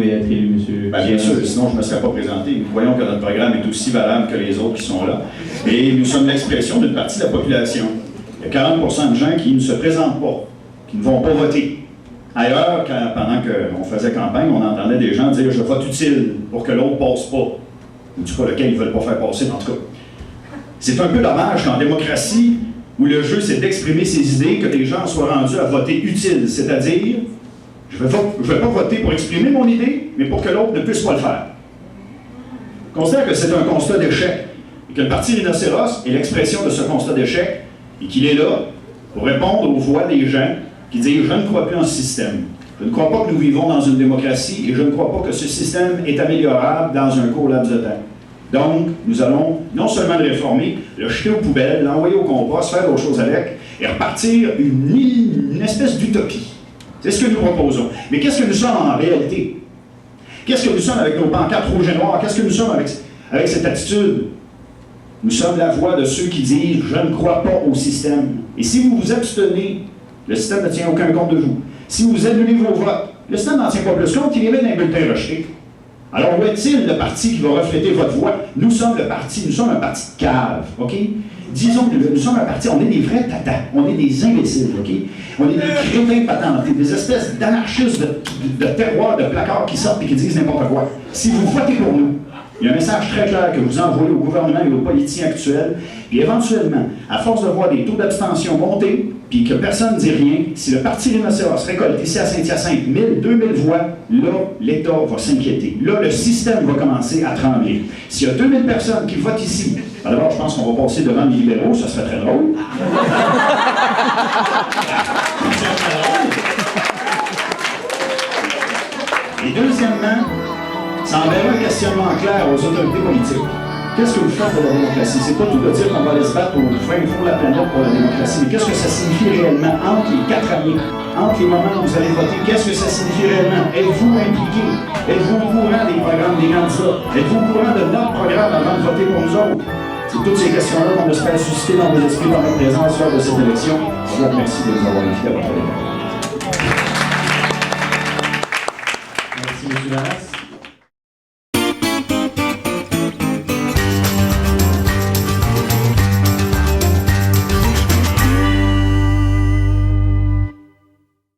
pouvez être élu, monsieur. Ben, bien sûr, sinon je ne me serais pas présenté. Nous voyons que notre programme est aussi valable que les autres qui sont là. Et nous sommes l'expression d'une partie de la population. Il y a 40% de gens qui ne se présentent pas, qui ne vont pas voter. Ailleurs, pendant qu'on faisait campagne, on entendait des gens dire « je vote utile pour que l'autre ne passe pas ». Ou du coup, lequel ils ne veulent pas faire passer, en tout cas. C'est un peu dommage qu'en démocratie, où le jeu c'est d'exprimer ses idées, que les gens soient rendus à voter utile, c'est-à-dire je ne vais pas voter pour exprimer mon idée, mais pour que l'autre ne puisse pas le faire. Je considère que c'est un constat d'échec, et que le Parti Rhinocéros est l'expression de ce constat d'échec, et qu'il est là pour répondre aux voix des gens qui disent « je ne crois plus en ce système. Je ne crois pas que nous vivons dans une démocratie, et je ne crois pas que ce système est améliorable dans un court laps de temps. » Donc, nous allons non seulement le réformer, le jeter aux poubelles, l'envoyer au compost, faire d'autres choses avec, et repartir une espèce d'utopie. C'est ce que nous proposons. Mais qu'est-ce que nous sommes en réalité? Qu'est-ce que nous sommes avec nos pancartes rouges et noires? Qu'est-ce que nous sommes avec cette attitude? Nous sommes la voix de ceux qui disent « je ne crois pas au système ». Et si vous vous abstenez, le système ne tient aucun compte de vous. Si vous annulez vos votes, le système n'en tient pas plus compte, il les met dans un bulletin rejeté. Alors, où est-il le parti qui va refléter votre voix? Nous sommes le parti, nous sommes un parti de cave, OK? Disons que nous sommes un parti, on est des vrais tatas, on est des imbéciles, OK? On est des crétins patentés, des espèces d'anarchistes de terroirs, de placards qui sortent et qui disent n'importe quoi. Si vous votez pour nous, il y a un message très clair que vous envoyez au gouvernement et aux politiciens actuels, puis éventuellement, à force de voir des taux d'abstention monter, puis que personne ne dit rien, si le Parti Rhinocéros récolte ici à Saint-Hyacinthe 1000, 2000 voix, là, l'État va s'inquiéter. Là, le système va commencer à trembler. S'il y a 2000 personnes qui votent ici, d'abord, je pense qu'on va passer devant les libéraux, ça serait très drôle. Et deuxièmement, ça enverra un questionnement clair aux autorités politiques. Qu'est-ce que vous faites de la démocratie? C'est pas tout de dire qu'on va aller se battre au fin fond de la planète pour la démocratie, mais qu'est-ce que ça signifie réellement entre les 4 années, entre les moments où vous allez voter? Qu'est-ce que ça signifie réellement? Êtes-vous impliqué? Êtes-vous au courant des programmes des candidats? Êtes-vous au courant de notre programme avant de voter pour nous autres? C'est toutes ces questions-là qu'on espère susciter dans vos esprits par notre présence lors de cette élection. Je vous remercie de nous avoir invités à votre débat. Merci, M. Lamas.